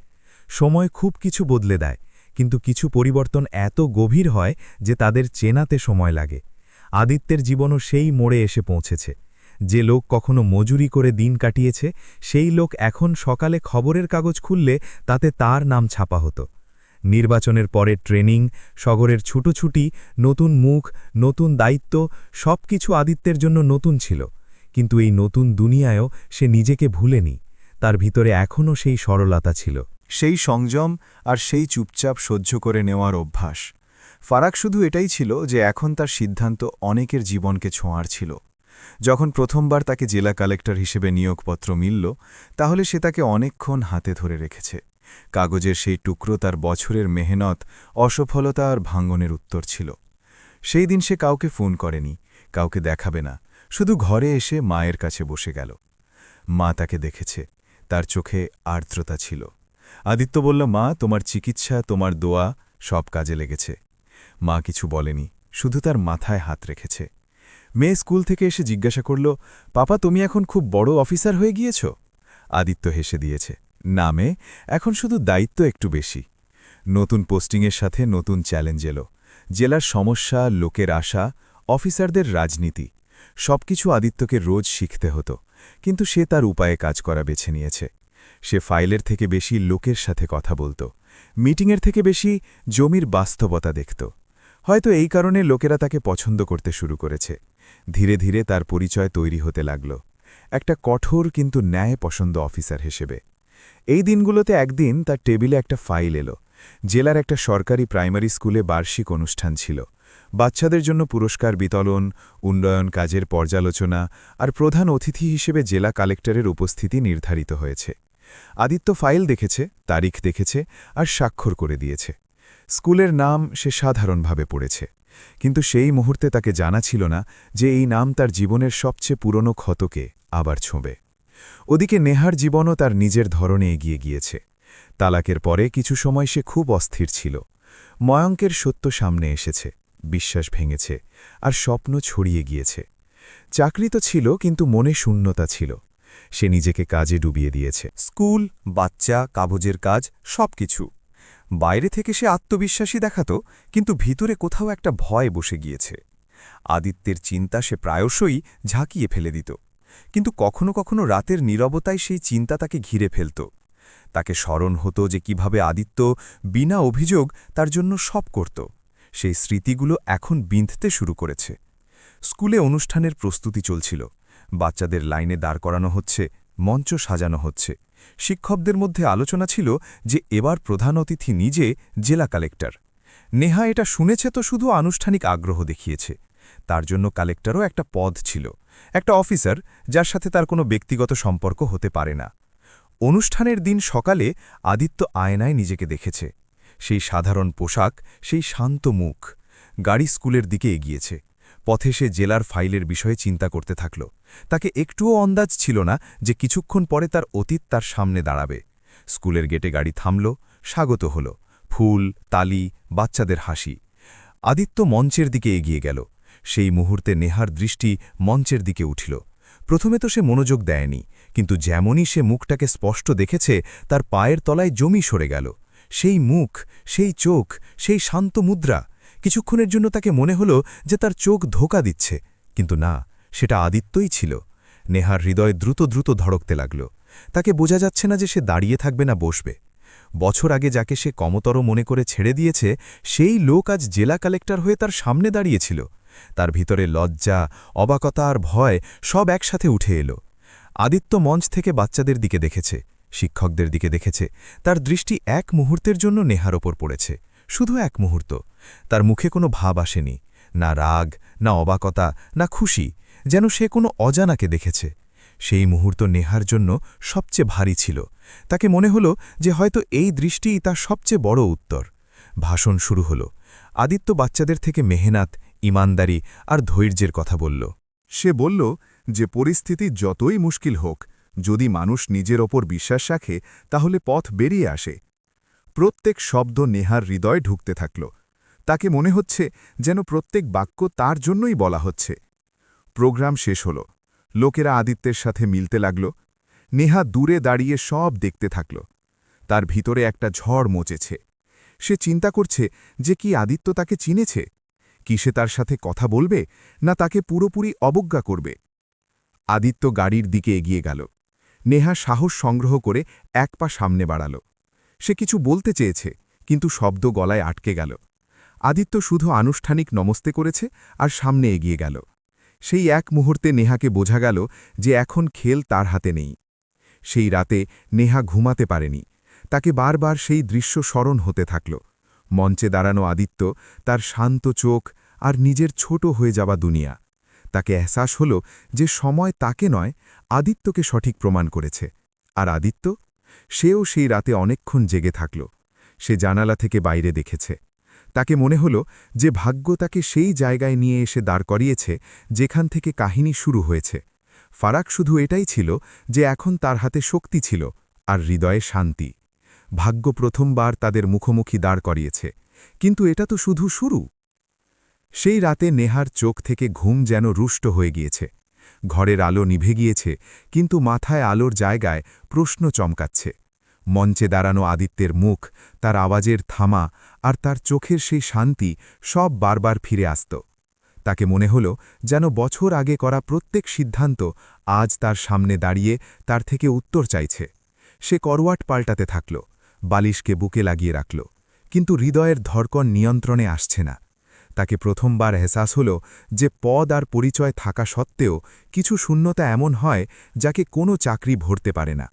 সময় খুব কিছু বদলে দেয়, কিন্তু কিছু পরিবর্তন এত গভীর হয় যে তাদের চেনাতে সময় লাগে। আদিত্যের জীবনও সেই মোড়ে এসে পৌঁছেছে। যে লোক কখনো মজুরি করে দিন কাটিয়েছে, সেই লোক এখন সকালে খবরের কাগজ খুললে তাতে তার নাম ছাপা হতো। নির্বাচনের পরে ট্রেনিং, শহরের ছুটোছুটি, নতুন মুখ, নতুন দায়িত্ব, সব কিছু আদিত্যের জন্য নতুন ছিল। কিন্তু এই নতুন দুনিয়ায়ও সে নিজেকে ভুলেনি। তার ভিতরে এখনও সেই সরলতা ছিল, সেই সংযম আর সেই চুপচাপ সহ্য করে নেওয়ার অভ্যাস। ফারাক শুধু এটাই ছিল যে এখন তার সিদ্ধান্ত অনেকের জীবনকে ছোঁয়ার ছিল। যখন প্রথমবার তাকে জেলা কালেক্টর হিসেবে নিয়োগপত্র মিলল, তাহলে সে তাকে অনেকক্ষণ হাতে ধরে রেখেছে। কাগজের সেই টুকরো তার বছরের মেহনত, অসফলতা আর ভাঙ্গনের উত্তর ছিল। সেই দিন সে কাউকে ফোন করেনি, কাউকে দেখাবে না, শুধু ঘরে এসে মায়ের কাছে বসে গেল। মা তাকে দেখেছে, তার চোখে আর্দ্রতা ছিল। আদিত্য বলল, মা, তোমার চিকিৎসা, তোমার দোয়া সব কাজে লেগেছে। মা কিছু বলেনি, শুধু তার মাথায় হাত রেখেছে। মেয়ে স্কুল থেকে এসে জিজ্ঞাসা করল, পাপা, তুমি এখন খুব বড় অফিসার হয়ে গিয়েছ? আদিত্য হেসে দিয়েছে, না মেয়ে, এখন শুধু দায়িত্ব একটু বেশি। নতুন পোস্টিংয়ের সাথে নতুন চ্যালেঞ্জ এলো। জেলার সমস্যা, লোকের আশা, অফিসারদের রাজনীতি, সবকিছু আদিত্যকে রোজ শিখতে হতো। কিন্তু সে তার উপায়ে কাজ করা বেছে নিয়েছে। সে ফাইলের থেকে বেশি লোকের সাথে কথা বলত, মিটিংয়ের থেকে বেশি জমির বাস্তবতা দেখত। হয়তো এই কারণে লোকেরা তাকে পছন্দ করতে শুরু করেছে। ধীরে ধীরে তার পরিচয় তৈরি হতে লাগল, একটা কঠোর কিন্তু ন্যায় পছন্দ অফিসার হিসেবে। এই দিনগুলোতে একদিন তার টেবিলে একটা ফাইল এলো। জেলার একটা সরকারি প্রাইমারি স্কুলে বার্ষিক অনুষ্ঠান ছিল। বাচ্চাদের জন্য পুরস্কার বিতরণ, উন্নয়ন কাজের পর্যালোচনা আর প্রধান অতিথি হিসেবে জেলা কালেক্টরের উপস্থিতি নির্ধারিত হয়েছে। আদিত্য ফাইল দেখেছে, তারিখ দেখেছে আর স্বাক্ষর করে দিয়েছে। স্কুলের নাম সে সাধারণভাবে পড়েছে, কিন্তু সেই মুহূর্তে তাকে জানা ছিল না যে এই নাম তার জীবনের সবচেয়ে পুরনো ক্ষতকে আবার ছোঁবে। ওদিকে নেহার জীবনও তার নিজের ধরনে এগিয়ে গিয়েছে। তালাকের পরে কিছু সময় সে খুব অস্থির ছিল। ময়ঙ্কের সত্য সামনে এসেছে, বিশ্বাস ভেঙেছে আর স্বপ্ন ছড়িয়ে গিয়েছে। চাকরি তো ছিল, কিন্তু মনে শূন্যতা ছিল। সে নিজেকে কাজে ডুবিয়ে দিয়েছে। স্কুল, বাচ্চা, কাগজের কাজ, সবকিছু। বাইরে থেকে সে আত্মবিশ্বাসী দেখাত, কিন্তু ভিতরে কোথাও একটা ভয় বসে গিয়েছে। আদিত্যের চিন্তা সে প্রায়শই ঝাঁকিয়ে ফেলে দিত, কিন্তু কখনো কখনো রাতের নীরবতায় সেই চিন্তা তাকে ঘিরে ফেলত। তাকে স্মরণ হতো যে কিভাবে আদিত্য বিনা অভিযোগ তার জন্য সব করত। সেই স্মৃতিগুলো এখন বিঁধতে শুরু করেছে। স্কুলে অনুষ্ঠানের প্রস্তুতি চলছিল, বাচ্চাদের লাইনে দাঁড় করানো হচ্ছে, মঞ্চ সাজানো হচ্ছে। শিক্ষকদের মধ্যে আলোচনা ছিল যে এবার প্রধান অতিথি নিজে জেলা কালেক্টর। নেহা এটা শুনেছে তো শুধু আনুষ্ঠানিক আগ্রহ দেখিয়েছে। তার জন্য কালেক্টরও একটা পদ ছিল, একটা অফিসার যার সাথে তার কোনো ব্যক্তিগত সম্পর্ক হতে পারে না। অনুষ্ঠানের দিন সকালে আদিত্য আয়নায় নিজেকে দেখেছে। সেই সাধারণ পোশাক, সেই শান্ত মুখ। গাড়ি স্কুলের দিকে এগিয়েছে। পথে সে জেলার ফাইলের বিষয়ে চিন্তা করতে থাকল। তাকে একটুও অন্দাজ ছিল না যে কিছুক্ষণ পরে তার অতীত তার সামনে দাঁড়াবে। স্কুলের গেটে গাড়ি থামল, স্বাগত হল, ফুল, তালি, বাচ্চাদের হাসি। আদিত্য মঞ্চের দিকে এগিয়ে গেল। সেই মুহূর্তে নেহার দৃষ্টি মঞ্চের দিকে উঠিল। প্রথমে তো সে মনোযোগ দেয়নি, কিন্তু যেমনই সে মুখটাকে স্পষ্ট দেখেছে, তার পায়ের তলায় জমি সরে গেল। সেই মুখ, সেই চোখ, সেই শান্ত মুদ্রা। কিছুক্ষণের জন্য তাকে মনে হল যে তার চোখ ধোঁকা দিচ্ছে, কিন্তু না, সেটা আদিত্যই ছিল। নেহার হৃদয় দ্রুত দ্রুত ধড়কতে লাগল। তাকে বোঝা যাচ্ছে না যে সে দাঁড়িয়ে থাকবে না বসবে। বছর আগে যাকে সে কমতর মনে করে ছেড়ে দিয়েছে, সেই লোক আজ জেলা কালেক্টর হয়ে তার সামনে দাঁড়িয়েছিল। তার ভিতরে লজ্জা, অবাকতা আর ভয় সব একসাথে উঠে এলো। আদিত্য মঞ্চ থেকে বাচ্চাদের দিকে দেখেছে, শিক্ষকদের দিকে দেখেছে। তার দৃষ্টি এক মুহূর্তের জন্য নেহার ওপর পড়েছে। শুধু এক মুহূর্ত। তার মুখে কোনো ভাব আসেনি, না রাগ, না অবাকতা, না খুশি, যেন সে কোনো অজানাকে দেখেছে। সেই মুহূর্ত নেহার জন্য সবচেয়ে ভারী ছিল। তাকে মনে হলো যে হয়তো এই দৃষ্টিই তার সবচেয়ে বড় উত্তর। ভাষণ শুরু হলো। আদিত্য বাচ্চাদের থেকে মেহনত, ইমানদারি আর ধৈর্যের কথা বলল। সে বলল যে পরিস্থিতি যতই মুশকিল হোক, যদি মানুষ নিজের ওপর বিশ্বাস রাখে তাহলে পথ বেরিয়ে আসে। প্রত্যেক শব্দ নেহার হৃদয় ঢুকতে থাকল। তাকে মনে হচ্ছে যেন প্রত্যেক বাক্য তার জন্যই বলা হচ্ছে। প্রোগ্রাম শেষ হল। লোকেরা আদিত্যের সাথে মিলতে লাগল। নেহা দূরে দাঁড়িয়ে সব দেখতে থাকল। তার ভিতরে একটা ঝড় মচেছে। সে চিন্তা করছে যে কি আদিত্য তাকে চিনেছে, কি সে তার সাথে কথা বলবে, না তাকে পুরোপুরি অবজ্ঞা করবে। আদিত্য গাড়ির দিকে এগিয়ে গেল। নেহা সাহস সংগ্রহ করে এক পা সামনে বাড়াল। সে কিছু বলতে চেয়েছে, কিন্তু শব্দ গলায় আটকে গেল। আদিত্য শুধু আনুষ্ঠানিক নমস্তে করেছে আর সামনে এগিয়ে গেল। সেই এক মুহূর্তে নেহাকে বোঝা গেল যে এখন খেল তার হাতে নেই। সেই রাতে নেহা ঘুমাতে পারেনি। তাকে বারবার সেই দৃশ্য স্মরণ হতে থাকল। মঞ্চে দাঁড়ানো আদিত্য, তার শান্ত চোখ আর নিজের ছোট হয়ে যাওয়া দুনিয়া। তাকে এহসাস হল যে সময় তাকে নয়, আদিত্যকে সঠিক প্রমাণ করেছে। আর আদিত্য, সেও সেই রাতে অনেকক্ষণ জেগে থাকল। সে জানালা থেকে বাইরে দেখেছে। তাকে মনে হল যে ভাগ্য তাকে সেই জায়গায় নিয়ে এসে দাঁড় করিয়েছে যেখান থেকে কাহিনী শুরু হয়েছে। ফারাক শুধু এটাই ছিল যে এখন তার হাতে শক্তি ছিল আর হৃদয়ে শান্তি। ভাগ্য প্রথমবার তাদের মুখোমুখি দাঁড় করিয়েছে, কিন্তু এটা তো শুধু শুরু। সেই রাতে নেহার চোখ থেকে ঘুম যেন রুষ্ট হয়ে গিয়েছে। ঘরের আলো নিভে গিয়েছে, কিন্তু মাথায় আলোর জায়গায় প্রশ্ন চমকাচ্ছে। মঞ্চে দাঁড়ানো আদিত্যের মুখ, তার আওয়াজের থামা আর তার চোখের সেই শান্তি সব বারবার ফিরে আসত। তাকে মনে হল যেন বছর আগে করা প্রত্যেক সিদ্ধান্ত আজ তার সামনে দাঁড়িয়ে তার থেকে উত্তর চাইছে। সে করওয়াট পাল্টাতে থাকল, বালিশকে বুকে লাগিয়ে রাখল, কিন্তু হৃদয়ের ধড়কন নিয়ন্ত্রণে আসছে না। তাকে প্রথমবার এহসাস হল যে পদ আর পরিচয় থাকা সত্ত্বেও কিছু শূন্যতা এমন হয় যাকে কোনো চাকরি ভরতে পারে না।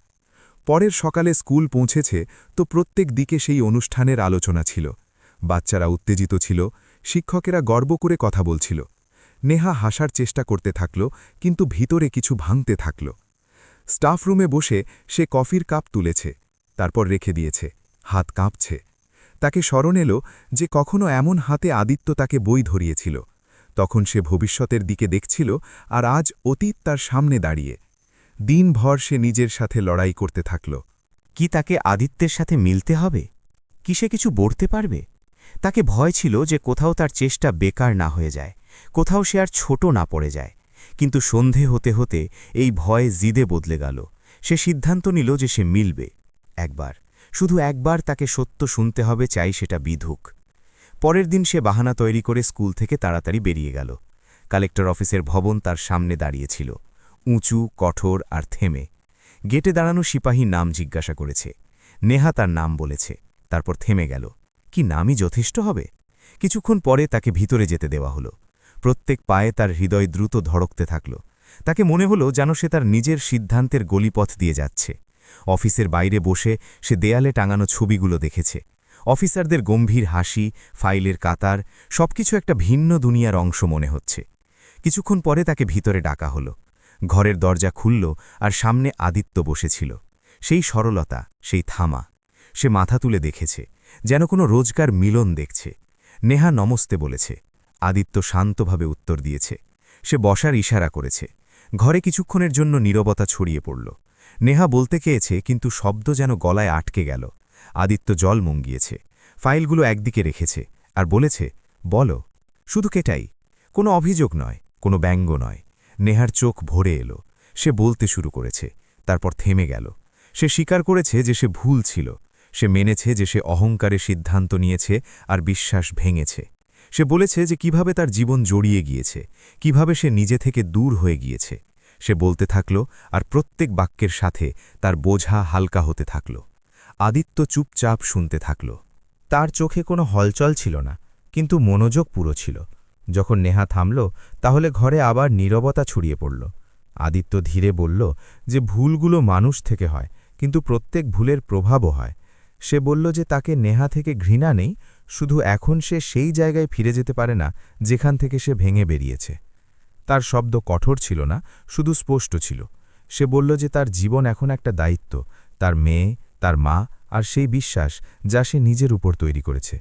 পরের সকালে স্কুল পৌঁছেছে তো প্রত্যেক দিকে সেই অনুষ্ঠানের আলোচনা ছিল। বাচ্চারা উত্তেজিত ছিল, শিক্ষকেরা গর্ব করে কথা বলছিল। নেহা হাসার চেষ্টা করতে থাকল, কিন্তু ভিতরে কিছু ভাঙতে থাকল। স্টাফ রুমে বসে সে কফির কাপ তুলেছে, তারপর রেখে দিয়েছে। হাত কাঁপছে। তাকে স্মরণ এলো যে কখনো এমন হাতে আদিত্য তাকে বই ধরিয়েছিল। তখন সে ভবিষ্যতের দিকে দেখছিল, আর আজ অতীত তার সামনে দাঁড়িয়ে। দিনভর সে নিজের সাথে লড়াই করতে থাকল। কি তাকে আদিত্যের সাথে মিলতে হবে? কি সে কিছু বলতে পারবে? তাকে ভয় ছিল যে কোথাও তার চেষ্টা বেকার না হয়ে যায়, কোথাও সে আর ছোট না পড়ে যায়। কিন্তু সন্ধে হতে হতে এই ভয় জিদে বদলে গেল। সে সিদ্ধান্ত নিল যে সে মিলবে। একবার, শুধু একবার তাকে সত্য শুনতে হবে, চাই সেটা বিধুক। পরের দিন সে বাহানা তৈরি করে স্কুল থেকে তাড়াতাড়ি বেরিয়ে গেল। কালেক্টর অফিসের ভবন তার সামনে দাঁড়িয়েছিল, উঁচু, কঠোর আর থেমে। গেটে দাঁড়ানো সিপাহী নাম জিজ্ঞাসা করেছে। নেহা তার নাম বলেছে, তারপর থেমে গেল। কি নামই যথেষ্ট হবে? কিছুক্ষণ পরে তাকে ভিতরে যেতে দেওয়া হলো। প্রত্যেক পায়ে তার হৃদয় দ্রুত ধড়কতে থাকল। তাকে মনে হলো যেন সে তার নিজের সিদ্ধান্তের গলিপথ দিয়ে যাচ্ছে। অফিসের বাইরে বসে সে দেয়ালে টাঙানো ছবিগুলো দেখেছে। অফিসারদের গম্ভীর হাসি, ফাইলের কাতার, সবকিছু একটা ভিন্ন দুনিয়ার অংশ মনে হচ্ছে। কিছুক্ষণ পরে তাকে ভিতরে ডাকা হলো। ঘরের দরজা খুলল, আর সামনে আদিত্য বসেছিল। সেই সরলতা, সেই থামা। সে মাথা তুলে দেখেছে, যেন কোনো রোজকার মিলন দেখছে। নেহা নমস্তে বলেছে। আদিত্য শান্তভাবে উত্তর দিয়েছে। সে বসার ইশারা করেছে। ঘরে কিছুক্ষণের জন্য নীরবতা ছড়িয়ে পড়ল। নেহা বলতে চেয়েছে, কিন্তু শব্দ যেন গলায় আটকে গেল। আদিত্য জল মুঙ্গিয়েছে, ফাইলগুলো একদিকে রেখেছে, আর বলেছে, বলো। শুধু কেটাই, কোনো অভিযোগ নয়, কোনো ব্যঙ্গ নয়। নেহার চোখ ভরে এলো। সে বলতে শুরু করেছে, তারপর থেমে গেল। সে স্বীকার করেছে যে সে ভুল ছিল। সে মেনেছে যে সে অহংকারে সিদ্ধান্ত নিয়েছে আর বিশ্বাস ভেঙেছে। সে বলেছে যে কিভাবে তার জীবন জড়িয়ে গিয়েছে, কিভাবে সে নিজে থেকে দূর হয়ে গিয়েছে। সে বলতে থাকল, আর প্রত্যেক বাক্যের সাথে তার বোঝা হালকা হতে থাকল। আদিত্য চুপচাপ শুনতে থাকল। তার চোখে কোনো হলচল ছিল না, কিন্তু মনোযোগ পুরো ছিল। যখন নেহা থামল, তাহলে ঘরে আবার নীরবতা ছড়িয়ে পড়ল। আদিত্য ধীরে বলল যে ভুলগুলো মানুষ থেকে হয়, কিন্তু প্রত্যেক ভুলের প্রভাবও হয়। সে বলল যে তাকে নেহা থেকে ঘৃণা নেই, শুধু এখন সে সেই জায়গায় ফিরে যেতে পারে না যেখান থেকে সে ভেঙে বেরিয়েছে। তার শব্দ কঠোর ছিল না, শুধু স্পষ্ট ছিল। সে বলল যে তার জীবন এখন একটা দায়িত্ব, তার মেয়ে, তার মা আর সেই বিশ্বাস যা সে নিজের উপর তৈরি করেছে।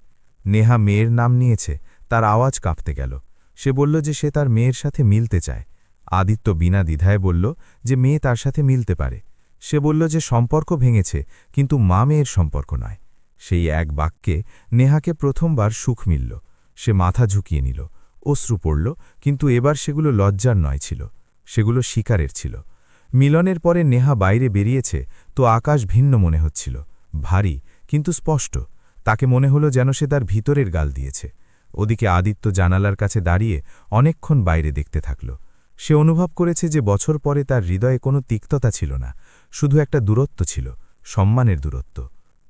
নেহা মেয়ের নাম নিয়েছে, তার আওয়াজ কাঁপতে গেল। সে বলল যে সে তার মেয়ের সাথে মিলতে চায়। আদিত্য বিনা দ্বিধায় বলল যে মেয়ে তার সাথে মিলতে পারে। সে বলল যে সম্পর্ক ভেঙেছে, কিন্তু মা মেয়ের সম্পর্ক নয়। সেই এক বাক্যে নেহাকে প্রথমবার সুখ মিলল। সে মাথা ঝুঁকিয়ে নিল, অশ্রু পড়ল, কিন্তু এবার সেগুলো লজ্জার নয় ছিল, সেগুলো শিকারের ছিল। মিলনের পরে নেহা বাইরে বেরিয়েছে তো আকাশ ভিন্ন মনে হচ্ছিল, ভারী কিন্তু স্পষ্ট। তাকে মনে হলো যেন সে তার ভিতরের গাল দিয়েছে। ওদিকে আদিত্য জানালার কাছে দাঁড়িয়ে অনেকক্ষণ বাইরে দেখতে থাকল। সে অনুভব করেছে যে বছর পরে তার হৃদয়ে কোনো তিক্ততা ছিল না, শুধু একটা দূরত্ব ছিল, সম্মানের দূরত্ব।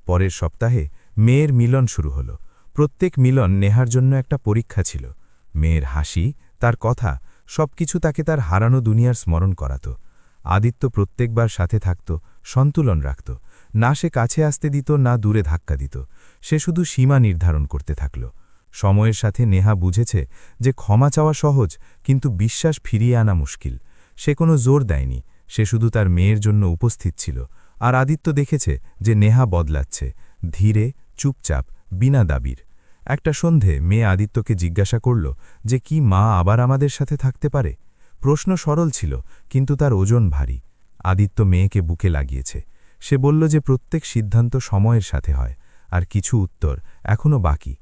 পরের সপ্তাহে মেয়ের মিলন শুরু হল। প্রত্যেক মিলন নেহার জন্য একটা পরীক্ষা ছিল। মেয়ের হাসি, তার কথা, সবকিছু তাকে তার হারানো দুনিয়ার স্মরণ করাত। আদিত্য প্রত্যেকবার সাথে থাকত, সন্তুলন রাখত। না সে কাছে আসতে দিত, না দূরে ধাক্কা দিত। সে শুধু সীমা নির্ধারণ করতে থাকল। সময়ের সাথে নেহা বুঝেছে যে ক্ষমা চাওয়া সহজ, কিন্তু বিশ্বাস ফিরিয়ে আনা মুশকিল। সে কোনো জোর দেয়নি, সে শুধু তার মেয়ের জন্য উপস্থিত ছিল। আর আদিত্য দেখেছে যে নেহা বদলাচ্ছে, ধীরে, চুপচাপ, বিনা দাবির। একটা সন্ধে মেয়ে আদিত্যকে জিজ্ঞাসা করল যে কি মা আবার আমাদের সাথে থাকতে পারে। প্রশ্ন সরল ছিল, কিন্তু তার ওজন ভারী। আদিত্য মেয়েকে বুকে লাগিয়েছে। সে বলল যে প্রত্যেক সিদ্ধান্ত সময়ের সাথে হয়, আর কিছু উত্তর এখনও বাকি।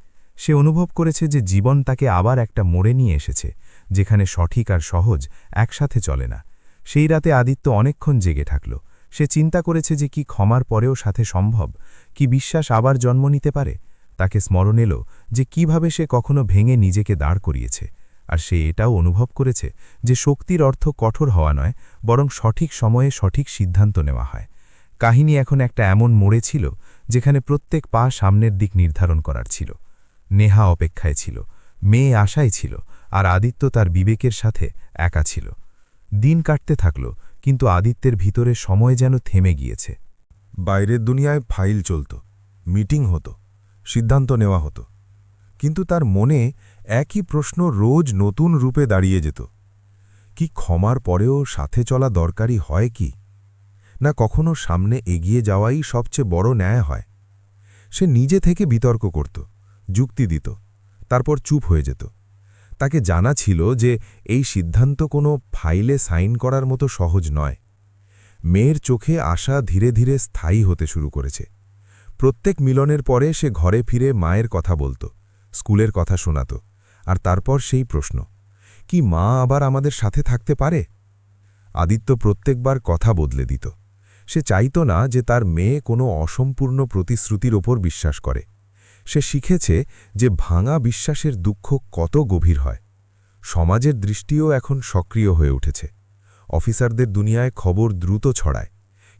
সে অনুভব করেছে যে জীবন তাকে আবার একটা মোড়ে নিয়ে এসেছে, যেখানে সঠিক আর সহজ একসাথে চলে না। সেই রাতে আদিত্য অনেকক্ষণ জেগে থাকল। সে চিন্তা করেছে যে কি ক্ষমার পরেও সাথে সম্ভব, কি বিশ্বাস আবার জন্ম নিতে পারে। তাকে স্মরণ এলো যে কিভাবে সে কখনো ভেঙে নিজেকে দাঁড় করিয়েছে। আর সে এটাও অনুভব করেছে যে শক্তির অর্থ কঠোর হওয়া নয়, বরং সঠিক সময়ে সঠিক সিদ্ধান্ত নেওয়া হয়। কাহিনী এখন একটা এমন মোড়ে ছিল যেখানে প্রত্যেক পা সামনের দিক নির্ধারণ করার ছিল। নেহা অপেক্ষায় ছিল, মেয়ে আশায় ছিল, আর আদিত্য তার বিবেকের সাথে একা ছিল। দিন কাটতে থাকল, কিন্তু আদিত্যের ভিতরে সময় যেন থেমে গিয়েছে। বাইরের দুনিয়ায় ফাইল চলত, মিটিং হতো, সিদ্ধান্ত নেওয়া হতো, কিন্তু তার মনে একই প্রশ্ন রোজ নতুন রূপে দাঁড়িয়ে যেত। কি ক্ষমার পরেও সাথে চলা দরকারি হয় কি, না কখনো সামনে এগিয়ে যাওয়াই সবচেয়ে বড় ন্যায় হয়? সে নিজে থেকে বিতর্ক করত, যুক্তি দিত, তারপর চুপ হয়ে যেত। তাকে জানা ছিল যে এই সিদ্ধান্ত কোনো ফাইলে সাইন করার মতো সহজ নয়। মেয়ের চোখে আশা ধীরে ধীরে স্থায়ী হতে শুরু করেছে। প্রত্যেক মিলনের পরে সে ঘরে ফিরে মায়ের কথা বলত, স্কুলের কথা শোনাত, আর তারপর সেই প্রশ্ন, কি মা আবার আমাদের সাথে থাকতে পারে? আদিত্য প্রত্যেকবার কথা বদলে দিত। সে চাইত না যে তার মেয়ে কোনো অসম্পূর্ণ প্রতিশ্রুতির ওপর বিশ্বাস করে। সে শিখেছে যে ভাঙা বিশ্বাসের দুঃখ কত গভীর হয়। সমাজের দৃষ্টিও এখন সক্রিয় হয়ে উঠেছে। অফিসারদের দুনিয়ায় খবর দ্রুত ছড়ায়।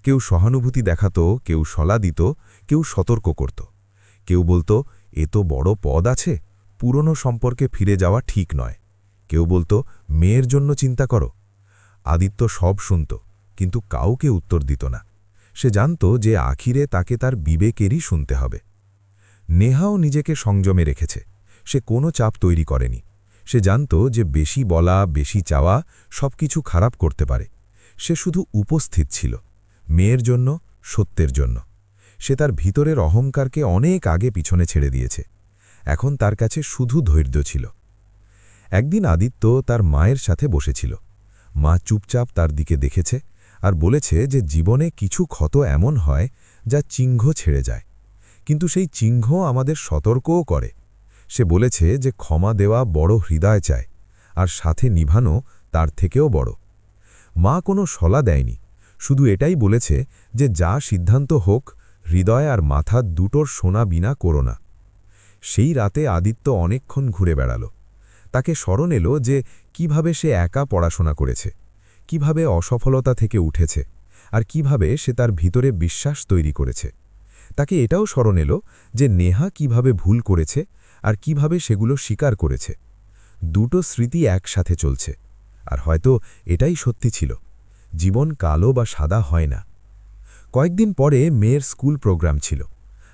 কেউ সহানুভূতি দেখাত, কেউ সলা দিত, কেউ সতর্ক করত। কেউ বলতো এ তো বড় পদ আছে, পুরনো সম্পর্কে ফিরে যাওয়া ঠিক নয়। কেউ বলতো মেয়ের জন্য চিন্তা করো। আদিত্য সব শুনত, কিন্তু কাউকে উত্তর দিত না। সে জানত যে আখিরে তাকে তার বিবেকেরই শুনতে হবে। নেহাও নিজেকে সংযমে রেখেছে। সে কোনো চাপ তৈরি করেনি। সে জানত যে বেশি বলা, বেশি চাওয়া সবকিছু খারাপ করতে পারে। সে শুধু উপস্থিত ছিল, মেয়ের জন্য, সত্যের জন্য। সে তার ভিতরের অহংকারকে অনেক আগে পিছনে ছেড়ে দিয়েছে। এখন তার কাছে শুধু ধৈর্য ছিল। একদিন আদিত্য তার মায়ের সাথে বসেছিল। মা চুপচাপ তার দিকে দেখেছে আর বলেছে যে জীবনে কিছু ক্ষত এমন হয় যা চিহ্ন ছেড়ে যায়, কিন্তু সেই চিহ্ন আমাদের সতর্কও করে। সে বলেছে যে ক্ষমা দেওয়া বড় হৃদয় চায়, আর সাথে নিভানো তার থেকেও বড়। মা কোনো সলা দেয়নি, শুধু এটাই বলেছে যে যা সিদ্ধান্ত হোক, হৃদয় আর মাথা দুটোর সোনা বিনা করো না। সেই রাতে আদিত্য অনেকক্ষণ ঘুরে বেড়াল। তাকে স্মরণ এলো যে কিভাবে সে একা পড়াশোনা করেছে, কিভাবে অসফলতা থেকে উঠেছে, আর কিভাবে সে তার ভিতরে বিশ্বাস তৈরি করেছে। তাকে এটাও স্মরণ এলো যে নেহা কিভাবে ভুল করেছে আর কিভাবে সেগুলো স্বীকার করেছে। দুটো স্মৃতি একসাথে চলছে, আর হয়তো এটাই সত্যি ছিল, জীবন কালো বা সাদা হয় না। কয়েকদিন পরে মেয়ের স্কুল প্রোগ্রাম ছিল।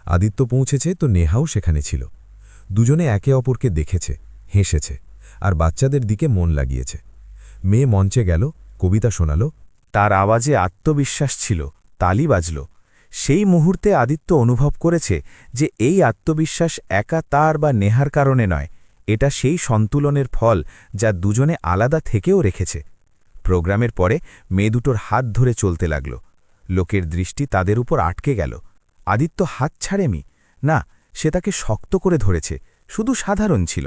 আদিত্য পৌঁছেছে তো নেহাও সেখানে ছিল। দুজনে একে অপরকে দেখেছে, হেসেছে, আর বাচ্চাদের দিকে মন লাগিয়েছে। মেয়ে মঞ্চে গেল, কবিতা শোনাল। তার আওয়াজে আত্মবিশ্বাস ছিল, তালি বাজল। সেই মুহূর্তে আদিত্য অনুভব করেছে যে এই আত্মবিশ্বাস একা তার বা নেহার কারণে নয়, এটা সেই সন্তুলনের ফল যা দুজনে আলাদা থেকেও রেখেছে। প্রোগ্রামের পরে মেয়ে দুটোর হাত ধরে চলতে লাগল। লোকের দৃষ্টি তাদের উপর আটকে গেল। আদিত্য হাত ছাড়েনি, না, সে তাকে শক্ত করে ধরেছে, শুধু সাধারণ ছিল।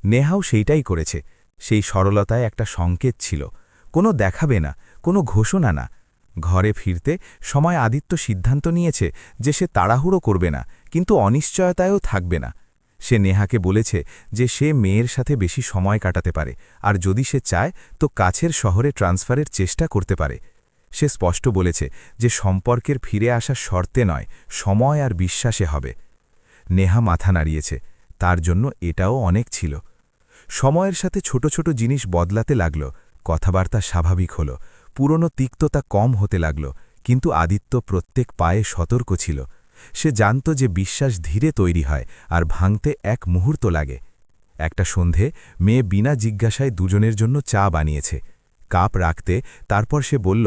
নেহাও সেইটাই করেছে। সেই সরলতায় একটা সংকেত ছিল, কোনো দেখাবে না, কোনো ঘোষণা না। ঘরে ফিরতে সময় আদিত্য সিদ্ধান্ত নিয়েছে যে সে তাড়াহুড়ো করবে না, কিন্তু অনিশ্চয়তায়ও থাকবে না। সে নেহাকে বলেছে যে সে মেয়ের সাথে বেশি সময় কাটাতে পারে, আর যদি সে চায় তো কাছের শহরে ট্রান্সফারের চেষ্টা করতে পারে। সে স্পষ্ট বলেছে যে সম্পর্কের ফিরে আসার শর্তে নয়, সময় আর বিশ্বাসে হবে। নেহা মাথা নাড়িয়েছে, তার জন্য এটাও অনেক ছিল। সময়ের সাথে ছোট ছোট জিনিস বদলাতে লাগল, কথাবার্তা স্বাভাবিক হল, পুরনো তিক্ততা কম হতে লাগল, কিন্তু আদিত্য প্রত্যেক পায়ে সতর্ক ছিল। সে জানত যে বিশ্বাস ধীরে তৈরি হয় আর ভাঙতে এক মুহূর্ত লাগে। একটা সন্ধে মেয়ে বিনা জিজ্ঞাসায় দুজনের জন্য চা বানিয়েছে। কাপ রাখতে তারপর সে বলল,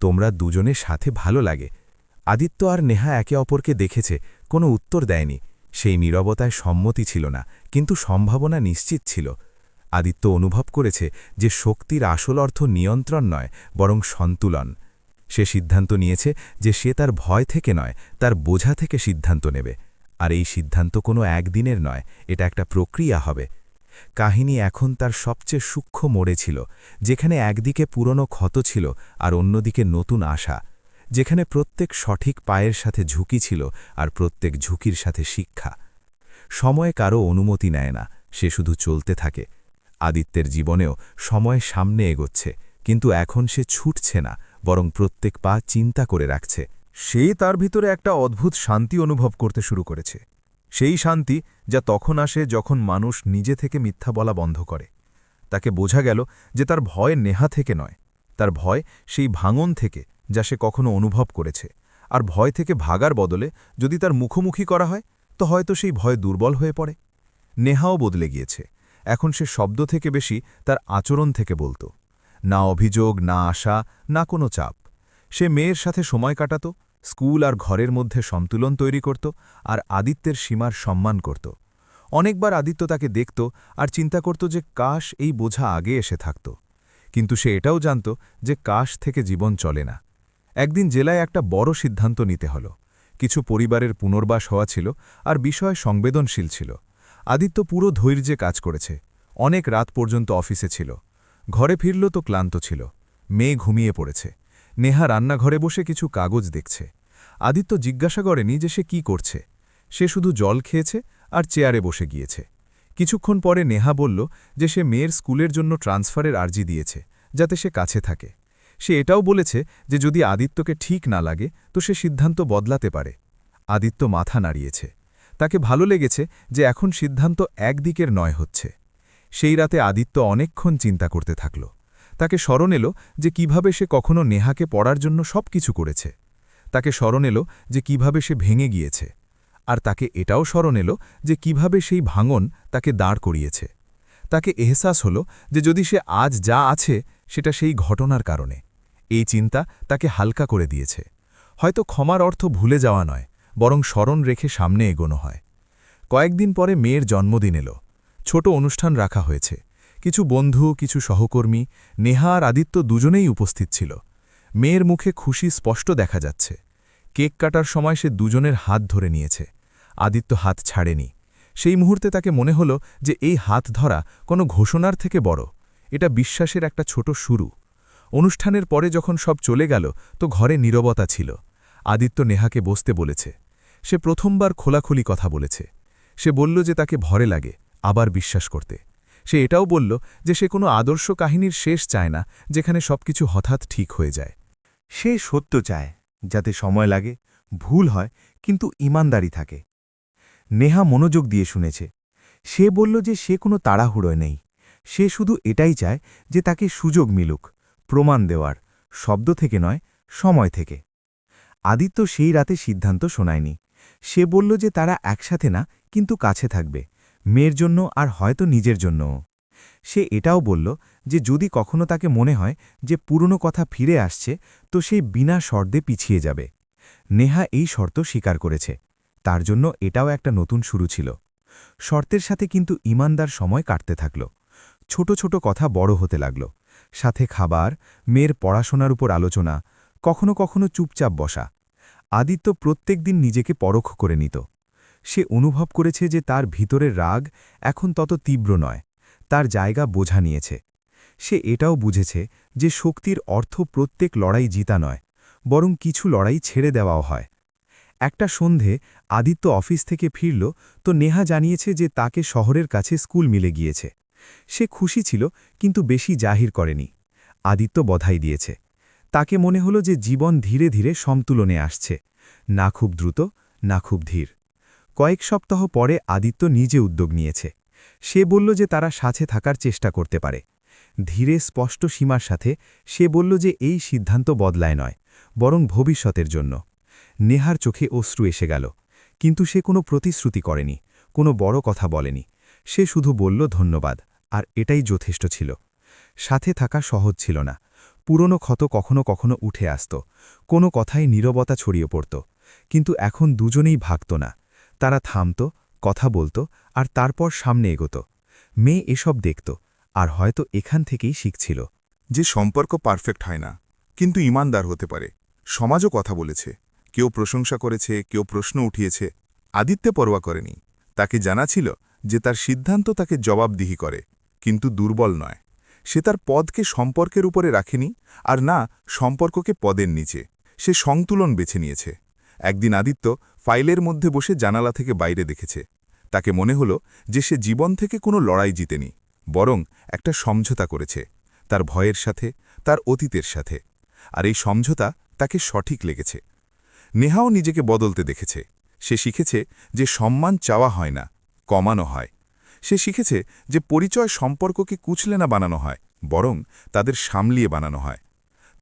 তোমরা দুজনের সাথে ভালো লাগে। আদিত্য আর নেহা একে অপরকে দেখেছে, কোনো উত্তর দেয়নি। সেই নীরবতায় সম্মতি ছিল না, কিন্তু সম্ভাবনা নিশ্চিত ছিল। আদিত্য অনুভব করেছে যে শক্তির আসল অর্থ নিয়ন্ত্রণ নয়, বরং সন্তুলন। সে সিদ্ধান্ত নিয়েছে যে সে তার ভয় থেকে নয়, তার বোঝা থেকে সিদ্ধান্ত নেবে। আর এই সিদ্ধান্ত কোনো একদিনের নয়, এটা একটা প্রক্রিয়া হবে। কাহিনী এখন তার সবচেয়ে সূক্ষ্ম মোড়ে ছিল, যেখানে একদিকে পুরনো ক্ষত ছিল আর অন্যদিকে নতুন আশা, যেখানে প্রত্যেক সঠিক পায়ের সাথে ঝুঁকি ছিল আর প্রত্যেক ঝুঁকির সাথে শিক্ষা। সময় কারও অনুমতি নেয় না, সে শুধু চলতে থাকে। আদিত্যের জীবনেও সময় সামনে এগোচ্ছে, কিন্তু এখন সে ছুটছে না, বরং প্রত্যেক পা চিন্তা করে রাখছে। সে তার ভিতরে একটা অদ্ভুত শান্তি অনুভব করতে শুরু করেছে। সেই শান্তি যা তখন আসে যখন মানুষ নিজে থেকে মিথ্যা বলা বন্ধ করে। তাকে বোঝা গেল যে তার ভয় নেহা থেকে নয়, তার ভয় সেই ভাঙন থেকে যা সে কখনো অনুভব করেছে। আর ভয় থেকে ভাগার বদলে যদি তার মুখোমুখি করা হয়, তো হয়তো সেই ভয় দুর্বল হয়ে পড়ে। নেহাও বদলে গিয়েছে। এখন সে শব্দ থেকে বেশি তার আচরণ থেকে বলত। না অভিযোগ, না আশা, না কোনো চাপ। সে মেয়ের সাথে সময় কাটাত, স্কুল আর ঘরের মধ্যে সন্তুলন তৈরি করত, আর আদিত্যের সীমার সম্মান করত। অনেকবার আদিত্য তাকে দেখত আর চিন্তা করত যে কাশ এই বোঝা আগে এসে থাকত। কিন্তু সে এটাও জানত যে কাশ থেকে জীবন চলে না। একদিন জেলায় একটা বড় সিদ্ধান্ত নিতে হল। কিছু পরিবারের পুনর্বাস হওয়া ছিল আর বিষয় সংবেদনশীল ছিল। আদিত্য পুরো ধৈর্যে কাজ করেছে। অনেক রাত পর্যন্ত অফিসে ছিল। ঘরে ফিরল তো ক্লান্ত ছিল। মেয়ে ঘুমিয়ে পড়েছে। নেহা রান্নাঘরে বসে কিছু কাগজ দেখছে। আদিত্য জিজ্ঞাসা করেনি যে সে কি করছে। সে শুধু জল খেয়েছে আর চেয়ারে বসে গিয়েছে। কিছুক্ষণ পরে নেহা বলল যে সে মেয়ের স্কুলের জন্য ট্রান্সফারের আর্জি দিয়েছে, যাতে সে কাছে থাকে। সে এটাও বলেছে যে যদি আদিত্যকে ঠিক না লাগে তো সে সিদ্ধান্ত বদলাতে পারে। আদিত্য মাথা নাড়িয়েছে। তাকে ভালো লেগেছে যে এখন সিদ্ধান্ত একদিকের নয় হচ্ছে। সেই রাতে আদিত্য অনেকক্ষণ চিন্তা করতে থাকল। তাকে স্মরণ এলো যে কিভাবে সে কখনো নেহাকে পড়ার জন্য সব কিছু করেছে। তাকে স্মরণ এলো যে কিভাবে সে ভেঙে গিয়েছে। আর তাকে এটাও স্মরণ এলো যে কিভাবে সেই ভাঙন তাকে দাঁড় করিয়েছে। তাকে এহসাস হলো যে যদি সে আজ যা আছে সেটা সেই ঘটনার কারণে। এই চিন্তা তাকে হালকা করে দিয়েছে। হয়তো ক্ষমার অর্থ ভুলে যাওয়া নয়, বরং স্মরণ রেখে সামনে এগোনো হয়। কয়েকদিন পরে মেয়ের জন্মদিন এলো। ছোট অনুষ্ঠান রাখা হয়েছে। কিছু বন্ধু, কিছু সহকর্মী, নেহা আর আদিত্য দুজনেই উপস্থিত ছিল। মেয়ের মুখে খুশি স্পষ্ট দেখা যাচ্ছে। কেক কাটার সময় সে দুজনের হাত ধরে নিয়েছে। আদিত্য হাত ছাড়েনি। সেই মুহূর্তে তাকে মনে হলো যে এই হাত ধরা কোনো ঘোষণার থেকে বড়। এটা বিশ্বাসের একটা ছোট শুরু। অনুষ্ঠানের পরে যখন সব চলে গেল তো ঘরে নীরবতা ছিল। আদিত্য নেহাকে বসতে বলেছে। সে প্রথমবার খোলাখুলি কথা বলেছে। সে বলল যে তাকে ভরে লাগে আবার বিশ্বাস করতে। সে এটাও বলল যে সে কোনো আদর্শ কাহিনীর শেষ চায় না, যেখানে সবকিছু হঠাৎ ঠিক হয়ে যায়। সে সত্য চায়, যাতে সময় লাগে, ভুল হয়, কিন্তু ইমানদারি থাকে। নেহা মনোযোগ দিয়ে শুনেছে। সে বলল যে সে কোনো তাড়াহুড়োয় নেই। সে শুধু এটাই চায় যে তাকে সুযোগ মিলুক, প্রমাণ দেওয়ার, শব্দ থেকে নয়, সময় থেকে। আদিত্য সেই রাতে সিদ্ধান্ত শোনায়নি। সে বলল যে তারা একসাথে না, কিন্তু কাছে থাকবে, মেয়ের জন্য আর হয়তো নিজের জন্যও। সে এটাও বলল যে যদি কখনো তাকে মনে হয় যে পুরনো কথা ফিরে আসছে তো সেই বিনা শর্তে পিছিয়ে যাবে। নেহা এই শর্ত স্বীকার করেছে। তার জন্য এটাও একটা নতুন শুরু ছিল। শর্তের সাথে কিন্তু ইমানদার সময় কাটতে থাকল। ছোট ছোট কথা বড় হতে লাগল। সাথে খাবার, মেয়ের পড়াশোনার উপর আলোচনা, কখনো কখনো চুপচাপ বসা। আদিত্য প্রত্যেক দিন নিজেকে পরখ করে নিত। সে অনুভব করেছে যে তার ভিতরের রাগ এখন তত তীব্র নয়, তার জায়গা বোঝা নিয়েছে। সে এটাও বুঝেছে যে শক্তির অর্থ প্রত্যেক লড়াই জিতা নয়, বরং কিছু লড়াই ছেড়ে দেওয়াও হয়। একটা সন্ধে আদিত্য অফিস থেকে ফিরল তো নেহা জানিয়েছে যে তাকে শহরের কাছে স্কুল মিলে গিয়েছে। সে খুশি ছিল কিন্তু বেশি জাহির করেনি। আদিত্য বধাই দিয়েছে। তাকে মনে হলো যে জীবন ধীরে ধীরে সমতুলনে আসছে, না খুব দ্রুত, না খুব ধীর। কয়েক সপ্তাহ পরে আদিত্য নিজে উদ্যোগ নিয়েছে। সে বলল যে তারা সাথে থাকার চেষ্টা করতে পারে। ধীরে স্পষ্ট সীমার সাথে সে বলল যে এই সিদ্ধান্ত বদলায় নয়, বরং ভবিষ্যতের জন্য। নেহার চোখে অশ্রু এসে গেল, কিন্তু সে কোনো প্রতিশ্রুতি করেনি, কোনো বড় কথা বলেনি। সে শুধু বলল ধন্যবাদ, আর এটাই যথেষ্ট ছিল। সাথে থাকা সহজ ছিল না। পুরনো ক্ষত কখনো কখনো উঠে আসত, কোনো কথায় নীরবতা ছড়িয়ে পড়ত। কিন্তু এখন দুজনেই ভাগত না। তারা থামত, কথা বলত, আর তারপর সামনে এগোত। মেয়ে এসব দেখত, আর হয়তো এখান থেকেই শিখছিল। যে সম্পর্ক পারফেক্ট হয় না, কিন্তু ইমানদার হতে পারে। সমাজও কথা বলেছে, কেউ প্রশংসা করেছে, কেউ প্রশ্ন উঠিয়েছে। আদিত্য পরোয়া করেনি। তাকে জানা ছিল যে তার সিদ্ধান্ত তাকে জবাবদিহি করে, কিন্তু দুর্বল নয়। সে তার পদকে সম্পর্কের উপরে রাখেনি, আর না সম্পর্ককে পদের নিচে। সে সংতুলন বেছে নিয়েছে। একদিন আদিত্য ফাইলের মধ্যে বসে জানালা থেকে বাইরে দেখেছে। তাকে মনে হলো যে সে জীবন থেকে কোনো লড়াই জিতেনি, বরং একটা সমঝোতা করেছে, তার ভয়ের সাথে, তার অতীতের সাথে। আর এই সমঝোতা তাকে সঠিক লেগেছে। নেহাও নিজেকে বদলতে দেখেছে। সে শিখেছে যে সম্মান চাওয়া হয় না, কমানো হয়। সে শিখেছে যে পরিচয় সম্পর্ককে কুচলে না বানানো হয়, বরং তাদের সামলিয়ে বানানো হয়।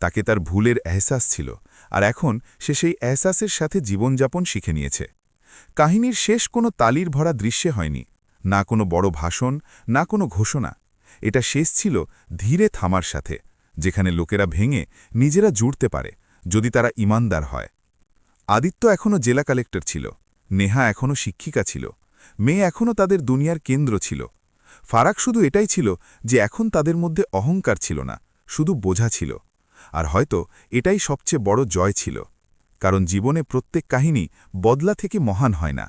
তাকে তার ভুলের এহসাস ছিল, আর এখন সে সেই এহসাসের সাথে জীবনযাপন শিখে নিয়েছে। কাহিনীর শেষ কোনো তালির ভরা দৃশ্যে হয়নি, না কোনো বড় ভাষণ, না কোনো ঘোষণা। এটা শেষ ছিল ধীরে থামার সাথে, যেখানে লোকেরা ভেঙে নিজেরা জুড়তে পারে, যদি তারা ইমানদার হয়। আদিত্য এখনও জেলা কালেক্টর ছিল, নেহা এখনও শিক্ষিকা ছিল, মেয়ে এখনও তাদের দুনিয়ার কেন্দ্র ছিল। ফারাক শুধু এটাই ছিল যে এখন তাদের মধ্যে অহংকার ছিল না, শুধু বোঝা ছিল। আর হয়তো এটাই সবচেয়ে বড় জয় ছিল। কারণ জীবনে প্রত্যেক কাহিনী বদলা থেকে মহান হয় না,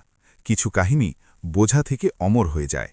কিছু কাহিনী বোঝা থেকে অমর হয়ে যায়।